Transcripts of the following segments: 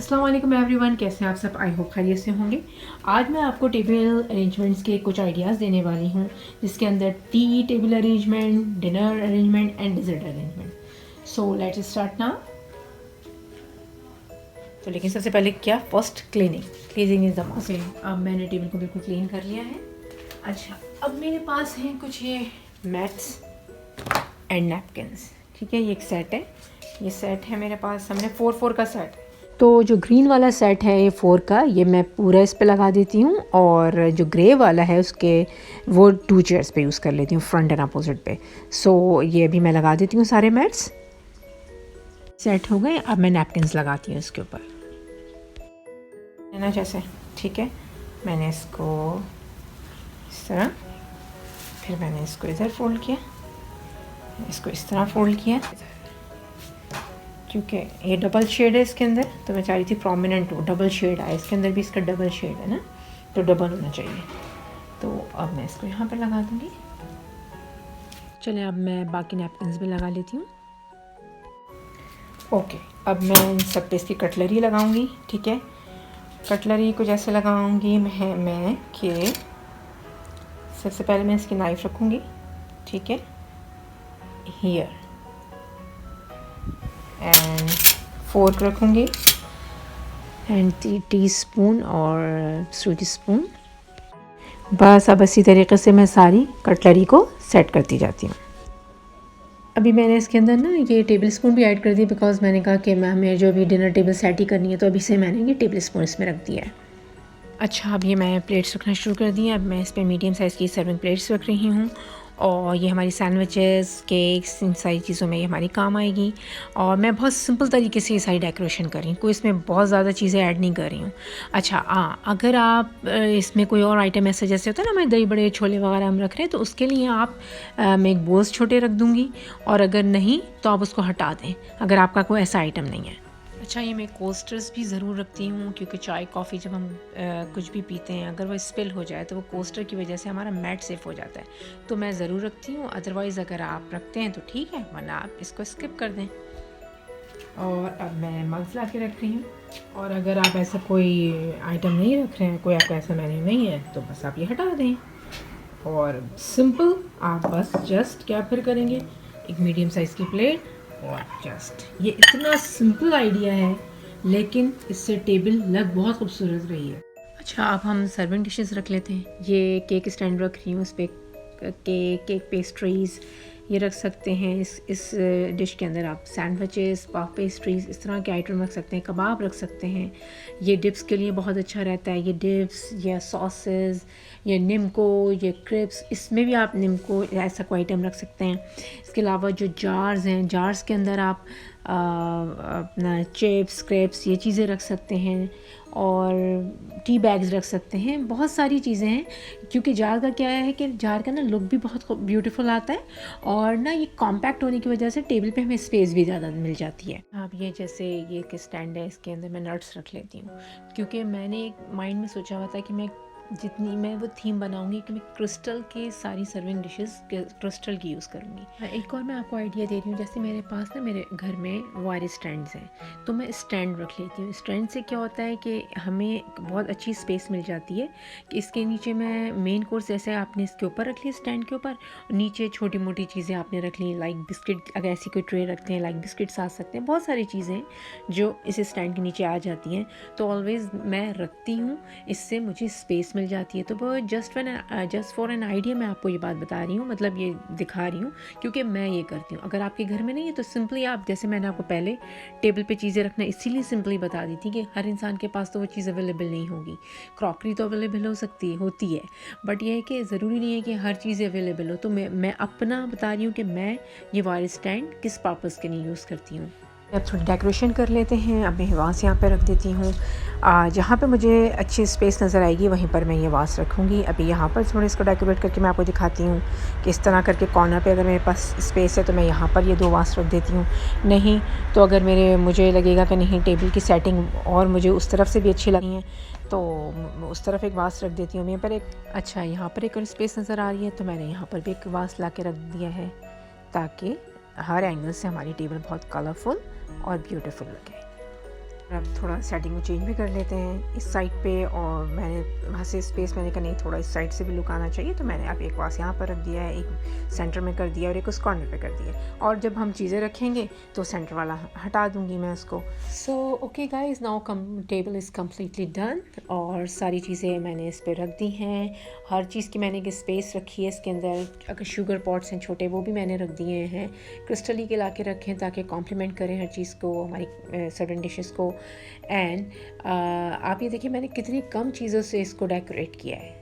अस्सलाम वालेकुम एवरीवन, कैसे हैं आप सब? आई होप खैरियत से होंगे। आज मैं आपको टेबल अरेंजमेंट्स के कुछ आइडियाज़ देने वाली हूँ, जिसके अंदर tea table arrangement, dinner arrangement and dessert arrangement. So let's start now. तो लेकिन सबसे पहले क्या, first cleaning is the must. अब मैंने टेबल को बिल्कुल क्लीन कर लिया है। अच्छा, अब मेरे पास हैं कुछ ये मैट्स एंड नैपकिन्स। ठीक है, ये एक सेट है, ये सेट है मेरे पास। हमने 4-4 का सेट है। तो जो ग्रीन वाला सेट है ये 4 का, ये मैं पूरा इस पे लगा देती हूँ, और जो ग्रे वाला है उसके वो 2 चेयर्स पे यूज़ कर लेती हूँ, फ्रंट एंड अपोजिट पे। सो ये भी मैं लगा देती हूँ सारे मैट्स। सेट हो गए। अब मैं नैपकिन्स लगाती हूँ इसके ऊपर, है ना, जैसे। ठीक है, मैंने इसको इस तरह, फिर मैंने इसको इधर फोल्ड किया, इसको इस तरह फोल्ड किया, क्योंकि ये डबल शेड है इसके अंदर, तो मैं चाह रही थी प्रोमिनेंट हो, डबल शेड आए इसके अंदर भी, इसका डबल शेड है ना, तो डबल होना चाहिए। तो अब मैं इसको यहाँ पर लगा दूँगी। चलिए, अब मैं बाकी नैपकिन्स भी लगा लेती हूँ। ओके, अब मैं इन सब पे इसकी कटलरी लगाऊंगी। ठीक है, कटलरी को जैसे लगाऊंगी मैं कि सबसे पहले मैं इसकी नाइफ़ रखूँगी। ठीक है, हियर, एंड फोर्क रखूँगी, एंड टी स्पून और सूटी स्पून। बस अब इसी तरीके से मैं सारी कटलरी को सेट करती जाती हूँ। अभी मैंने इसके अंदर ना ये टेबल स्पून भी ऐड कर दी, बिकॉज़ मैंने कहा कि हमें जो अभी डिनर टेबल सेट ही करनी है, तो अभी से मैंने ये टेबल स्पून इसमें रख दिया है। अच्छा, अब ये मैं प्लेट्स रखना शुरू कर दी हैं। अब मैं इस पर मीडियम साइज़ की सर्विंग प्लेट्स रख रही हूँ, और ये हमारी सैंडविचेस, केक्स, इन सारी चीज़ों में ये हमारी काम आएगी। और मैं बहुत सिंपल तरीके से ये सारी डेकोरेशन कर रही हूँ, कोई इसमें बहुत ज़्यादा चीज़ें ऐड नहीं कर रही हूँ। अच्छा, अगर आप इसमें कोई और आइटम ऐसे जैसे होता है ना, मैं दही बड़े छोले वगैरह हम रख रहे हैं, तो उसके लिए आप मैं एक बोल्स छोटे रख दूँगी, और अगर नहीं तो आप उसको हटा दें, अगर आपका कोई ऐसा आइटम नहीं है। अच्छा, ये मैं कोस्टर्स भी ज़रूर रखती हूँ, क्योंकि चाय कॉफ़ी जब हम कुछ भी पीते हैं, अगर वो स्पिल हो जाए तो वो कोस्टर की वजह से हमारा मैट सेफ हो जाता है, तो मैं ज़रूर रखती हूँ। अदरवाइज़ अगर आप रखते हैं तो ठीक है, वरना आप इसको स्किप कर दें। और अब मैं मग्स ला के रख रही हूँ, और अगर आप ऐसा कोई आइटम नहीं रख रहे हैं, कोई आपका ऐसा मेन्यू नहीं है, तो बस आप ये हटा दें। और सिंपल, आप बस जस्ट क्या फिर करेंगे, एक मीडियम साइज़ की प्लेट, और जस्ट ये इतना सिंपल आइडिया है, लेकिन इससे टेबल लग बहुत खूबसूरत रही है। अच्छा, अब हम सर्विंग डिशेस रख लेते हैं। ये केक स्टैंड रख रही हूँ, उस पर केक पेस्ट्रीज़ ये रख सकते हैं। इस डिश के अंदर आप सैंडविचेस, पफ पेस्ट्रीज़, इस तरह के आइटम रख सकते हैं, कबाब रख सकते हैं। ये डिप्स के लिए बहुत अच्छा रहता है, ये डिप्स या सॉसेस, ये निम्को, ये क्रिप्स, इसमें भी आप निम्को ऐसा कोई आइटम रख सकते हैं। इसके अलावा जो जार्स हैं, जार्स के अंदर आप अपना चिप्स, क्रेप्स, ये चीज़ें रख सकते हैं, और टी बैग्स रख सकते हैं। बहुत सारी चीज़ें हैं, क्योंकि जार का क्या है कि जार का ना लुक भी बहुत ब्यूटीफुल आता है, और ना ये कॉम्पैक्ट होने की वजह से टेबल पे हमें स्पेस भी ज़्यादा मिल जाती है। अब ये जैसे ये एक स्टैंड है, इसके अंदर मैं नट्स रख लेती हूँ, क्योंकि मैंने एक माइंड में सोचा हुआ था कि मैं जितनी मैं वो थीम बनाऊंगी कि मैं क्रिस्टल के सारी सर्विंग डिशेस क्रिस्टल की यूज़ करूँगी। एक और मैं आपको आइडिया दे रही हूँ, जैसे मेरे पास ना मेरे घर में वायर स्टैंड्स हैं, तो मैं स्टैंड रख लेती हूँ। स्टैंड से क्या होता है कि हमें बहुत अच्छी स्पेस मिल जाती है, कि इसके नीचे मैं मेन कोर्स जैसे आपने इसके ऊपर रख लिया, स्टैंड के ऊपर, नीचे छोटी मोटी चीज़ें आपने रख ली, लाइक बिस्किट, अगर ऐसी कोई ट्रे रखते हैं, लाइक बिस्किट्स आ सकते हैं, बहुत सारी चीज़ें जो इस स्टैंड के नीचे आ जाती हैं, तो ऑलवेज़ मैं रखती हूँ, इससे मुझे स्पेस मिल जाती है। तो वो जस्ट फॉर एन आइडिया मैं आपको ये बात बता रही हूँ, मतलब ये दिखा रही हूँ, क्योंकि मैं ये करती हूँ। अगर आपके घर में नहीं है तो सिंपली आप, जैसे मैंने आपको पहले टेबल पे चीज़ें रखना इसीलिए सिंपली बता दी थी कि हर इंसान के पास तो वो चीज़ अवेलेबल नहीं होगी। क्रॉकरी तो अवेलेबल होती है, बट ये है कि ज़रूरी नहीं है कि हर चीज़ अवेलेबल हो। तो मैं अपना बता रही हूँ कि मैं ये वायर स्टैंड किस पर्पज़ के लिए यूज़ करती हूँ। अब थोड़ी डेकोरेशन कर लेते हैं। अब मैं वास यहाँ पे रख देती हूँ, जहाँ पे मुझे अच्छी स्पेस नज़र आएगी वहीं पर मैं ये वास रखूँगी। अभी यहाँ पर थोड़ा इसको डेकोरेट करके मैं आपको दिखाती हूँ कि इस तरह करके कॉर्नर पे अगर मेरे पास स्पेस है तो मैं यहाँ पर ये 2 वास रख देती हूँ। नहीं तो अगर मुझे लगेगा कि नहीं, टेबल की सेटिंग और मुझे उस तरफ से भी अच्छी लगी है, तो उस तरफ एक वास रख देती हूँ। मेरे पर अच्छा, यहाँ पर एक और स्पेस नज़र आ रही है, तो मैंने यहाँ पर भी एक वास ला के रख दिया है, ताकि हर एंगल से हमारी टेबल बहुत कलरफुल और ब्यूटीफुल लगे। अब थोड़ा सेटिंग को चेंज भी कर लेते हैं इस साइड पे, और मैंने वहाँ से स्पेस मैंने कहा नहीं थोड़ा इस साइड से भी लुक आना चाहिए, तो मैंने अब एक वास यहाँ पर रख दिया है, एक सेंटर में कर दिया और एक उस कॉर्नर पे कर दिया, और जब हम चीज़ें रखेंगे तो सेंटर वाला हटा दूँगी मैं उसको। So okay guys, now table is completely done, और सारी चीज़ें मैंने इस पर रख दी हैं। हर चीज़ की मैंने एक स्पेस रखी है इसके अंदर। अगर शुगर पॉट्स हैं छोटे वो भी मैंने रख दिए हैं, क्रिस्टली के ला के रखें ताकि कॉम्प्लीमेंट करें हर चीज़ को, हमारी सर्टन डिशेस को। एंड आप ये देखिए मैंने कितनी कम चीज़ों से इसको डेकोरेट किया है,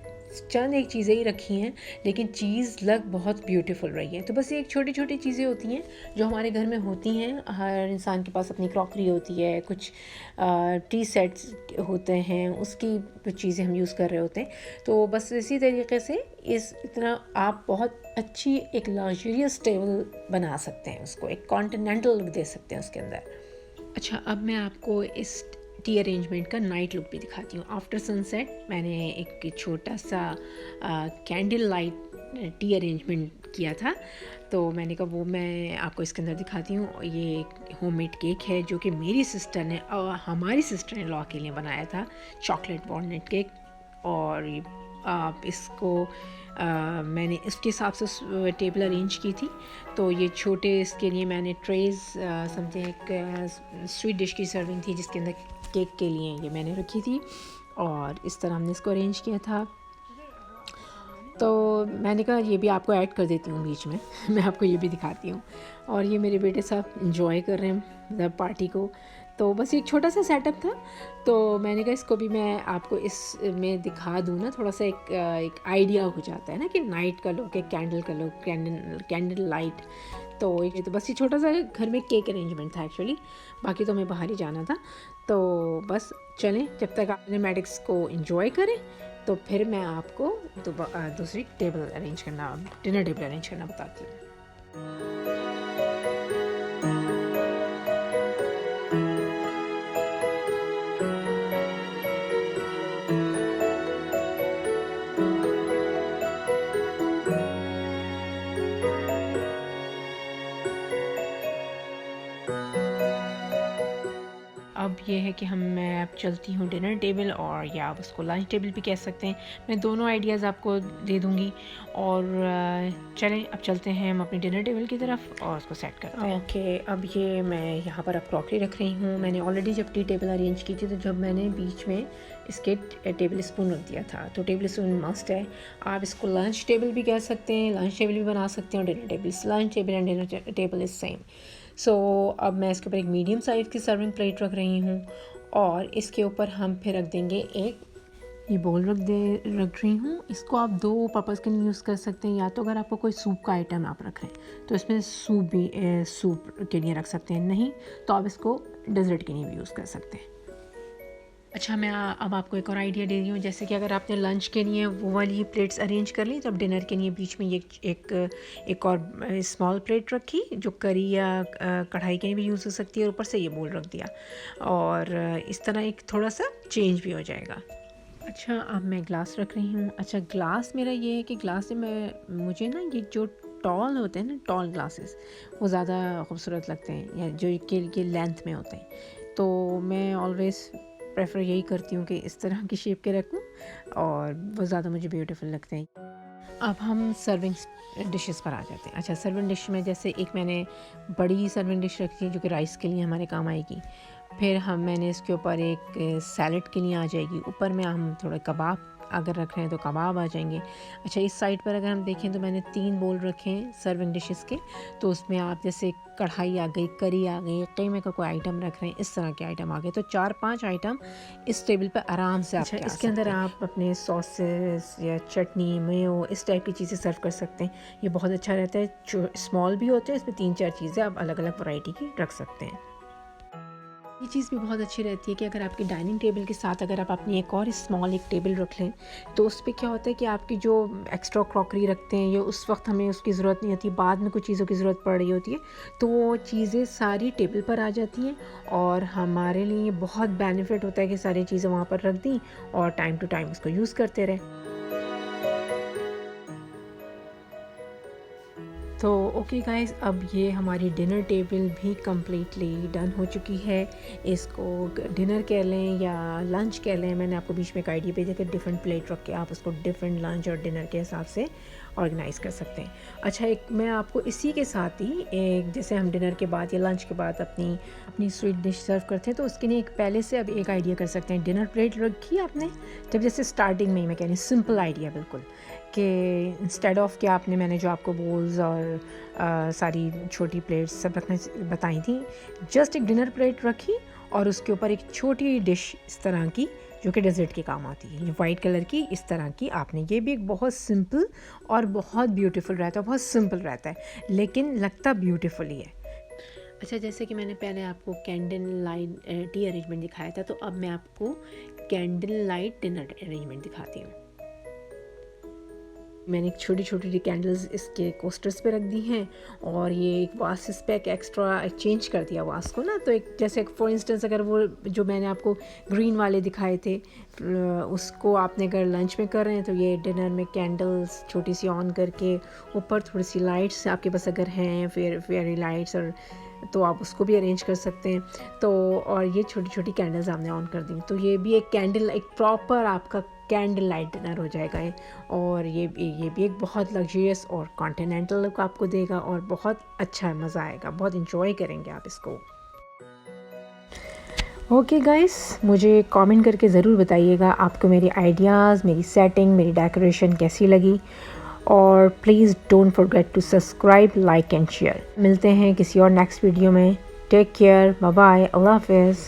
चंद एक चीज़ें ही रखी हैं, लेकिन चीज़ लग बहुत ब्यूटीफुल रही है। तो बस ये एक छोटी छोटी चीज़ें होती हैं जो हमारे घर में होती हैं। हर इंसान के पास अपनी क्रॉकरी होती है, कुछ टी सेट्स होते हैं, उसकी कुछ चीज़ें हम यूज़ कर रहे होते हैं। तो बस इसी तरीके से इतना आप बहुत अच्छी एक लग्जरियस टेबल बना सकते हैं, उसको एक कॉन्टिनेंटल लुक दे सकते हैं उसके अंदर। अच्छा, अब मैं आपको इस टी अरेंजमेंट का नाइट लुक भी दिखाती हूँ। आफ्टर सनसेट मैंने एक छोटा सा कैंडल लाइट टी अरेंजमेंट किया था, तो मैंने कहा वो मैं आपको इसके अंदर दिखाती हूँ। ये एक होममेड केक है जो कि मेरी सिस्टर ने हमारी सिस्टर ने लॉ के लिए बनाया था, चॉकलेट वॉलनट केक। और आप इसको मैंने इसके हिसाब से टेबल अरेंज की थी। तो ये छोटे इसके लिए मैंने ट्रेज़ समझे एक स्वीट डिश की सर्विंग थी जिसके अंदर केक के लिए ये मैंने रखी थी, और इस तरह हमने इसको अरेंज किया था। तो मैंने कहा ये भी आपको ऐड कर देती हूँ बीच में मैं आपको ये भी दिखाती हूँ। और ये मेरे बेटे साहब इंजॉय कर रहे हैं पार्टी को। तो बस एक छोटा सा सेटअप था, तो मैंने कहा इसको भी मैं आपको इसमें दिखा दूँ ना, थोड़ा सा एक आइडिया हो जाता है ना कि नाइट का लुक, एक कैंडल का लुक, कैंडल लाइट। तो ये तो बस ये छोटा सा घर में केक अरेंजमेंट था एक्चुअली, बाकी तो हमें बाहर ही जाना था। तो बस चलें, जब तक आप सिनेमैटिक्स को एंजॉय करें तो फिर मैं आपको दूसरी टेबल अरेंज करना, डिनर टेबल अरेंज करना बताती हूँ। अब ये है कि मैं अब चलती हूँ डिनर टेबल, और या आप उसको लंच टेबल भी कह सकते हैं। मैं दोनों आइडियाज़ आपको दे दूँगी। और चलें अब चलते हैं हम अपनी डिनर टेबल की तरफ और उसको सेट करते हैं। ओके, अब ये मैं यहाँ पर अब क्रॉकरी रख रही हूँ। मैंने ऑलरेडी जब टी टेबल अरेंज की थी तो जब मैंने बीच में इसके टेबल स्पून रख दिया था, तो टेबल स्पून मस्ट है। आप इसको लंच टेबल भी कह सकते हैं, लंच टेबल भी बना सकते हैं, और dinner table, lunch table and dinner table is same. So अब मैं इसके ऊपर एक मीडियम साइज़ की सर्विंग प्लेट रख रही हूँ, और इसके ऊपर हम फिर रख देंगे एक ये बोल रख रही हूँ। इसको आप दो पर्पज़ के लिए यूज़ कर सकते हैं, या तो अगर आपको कोई सूप का आइटम आप रख रहे हैं तो इसमें सूप के लिए रख सकते हैं, नहीं तो आप इसको डेजर्ट के लिए भी यूज़ कर सकते हैं। अच्छा, मैं अब आपको एक और आइडिया दे रही हूँ। जैसे कि अगर आपने लंच के लिए वो वाली प्लेट्स अरेंज कर ली, तो अब डिनर के लिए बीच में ये एक और स्मॉल प्लेट रखी जो करी या कढ़ाई के लिए भी यूज़ हो सकती है, और ऊपर से ये बोल रख दिया, और इस तरह एक थोड़ा सा चेंज भी हो जाएगा। अच्छा, अब मैं ग्लास रख रही हूँ। अच्छा, ग्लास मेरा ये है कि ग्लास में मुझे ना ये जो टॉल होते हैं ना, टॉल ग्लासेस, वो ज़्यादा खूबसूरत लगते हैं, या जो के लेंथ में होते हैं। तो मैं ऑलवेज़ प्रेफर यही करती हूँ कि इस तरह की शेप के रखूँ, और वो ज़्यादा मुझे ब्यूटीफुल लगते हैं। अब हम सर्विंग डिशेस पर आ जाते हैं। अच्छा, सर्विंग डिश में जैसे एक मैंने बड़ी सर्विंग डिश रखी है जो कि राइस के लिए हमारे काम आएगी। फिर मैंने इसके ऊपर एक सैलड के लिए आ जाएगी। ऊपर में हम थोड़ा कबाब अगर रख रहे हैं तो कबाब आ जाएंगे। अच्छा, इस साइड पर अगर हम देखें तो मैंने 3 बोल रखे हैं सर्विंग डिशेस के। तो उसमें आप जैसे कढ़ाई आ गई, करी आ गई, कीमे का कोई आइटम रख रहे हैं, इस तरह के आइटम आ गए। तो 4-5 आइटम इस टेबल पर आराम से आपके इसके अंदर आप अपने सॉसेस या चटनी, मेयो, इस टाइप की चीज़ें सर्व कर सकते हैं। ये बहुत अच्छा रहता है। जो स्मॉल भी होते हैं, इसमें 3-4 चीज़ें आप अलग अलग वैरायटी की रख सकते हैं। ये चीज़ भी बहुत अच्छी रहती है कि अगर आपकी डाइनिंग टेबल के साथ अगर आप अपनी एक और स्मॉल एक टेबल रख लें, तो उस पर क्या होता है कि आपकी जो एक्स्ट्रा क्रॉकरी रखते हैं, ये उस वक्त हमें उसकी ज़रूरत नहीं होती, बाद में कुछ चीज़ों की ज़रूरत पड़ रही होती है, तो वो चीज़ें सारी टेबल पर आ जाती हैं, और हमारे लिए बहुत बेनिफिट होता है कि सारी चीज़ें वहाँ पर रख दी और टाइम टू टाइम उसको यूज़ करते रहें। तो ओके गाइस, अब ये हमारी डिनर टेबल भी कम्प्लीटली डन हो चुकी है। इसको डिनर कह लें या लंच कह लें। मैंने आपको बीच में एक आइडिया भेजा कि डिफरेंट प्लेट रख के आप उसको डिफरेंट लंच और डिनर के हिसाब से ऑर्गेनाइज़ कर सकते हैं। अच्छा, एक मैं आपको इसी के साथ ही एक, जैसे हम डिनर के बाद या लंच के बाद अपनी अपनी स्वीट डिश सर्व करते हैं, तो उसके लिए एक पहले से अब एक आइडिया कर सकते हैं। डिनर प्लेट रखी आपने, जब जैसे स्टार्टिंग में ही मैं कह रही हूँ, सिंपल आइडिया बिल्कुल, कि इंस्टेड ऑफ कि आपने, मैंने जो आपको बोल्स और सारी छोटी प्लेट्स सब रखने बताई थी, जस्ट एक डिनर प्लेट रखी और उसके ऊपर एक छोटी डिश इस तरह की जो कि डेजर्ट के काम आती है, ये वाइट कलर की इस तरह की आपने। ये भी एक बहुत सिंपल और बहुत ब्यूटीफुल रहता है, बहुत सिंपल रहता है लेकिन लगता ब्यूटीफुल ही है। अच्छा, जैसे कि मैंने पहले आपको कैंडल लाइट टी अरेंजमेंट दिखाया था, तो अब मैं आपको कैंडल लाइट डिनर अरेंजमेंट दिखाती हूँ। मैंने एक छोटी छोटी कैंडल्स इसके कोस्टर्स पे रख दी हैं और ये एक वास इस पर एक एक्स्ट्रा चेंज कर दिया वास को ना। तो एक जैसे फॉर इंस्टेंस अगर वो जो मैंने आपको ग्रीन वाले दिखाए थे उसको आपने अगर लंच में कर रहे हैं, तो ये डिनर में कैंडल्स छोटी सी ऑन करके ऊपर थोड़ी सी लाइट्स आपके पास अगर हैं, फिर फेयरी लाइट्स, और तो आप उसको भी अरेंज कर सकते हैं। तो और ये छोटी छोटी कैंडल्स आपने ऑन कर दी, तो ये भी एक कैंडल, एक प्रॉपर आपका कैंडल लाइट डिनर हो जाएगा ये। और ये भी एक बहुत लग्जरियस और कॉन्टिनेंटल लुक आपको देगा और बहुत अच्छा मज़ा आएगा, बहुत इंजॉय करेंगे आप इसको। ओके गाइस, मुझे कमेंट करके ज़रूर बताइएगा आपको मेरी आइडियाज़, मेरी सेटिंग, मेरी डेकोरेशन कैसी लगी। और please don't forget to subscribe, like and share. मिलते हैं किसी और नेक्स्ट वीडियो में। टेक केयर, बाय बाय, अल्लाह हाफिज़।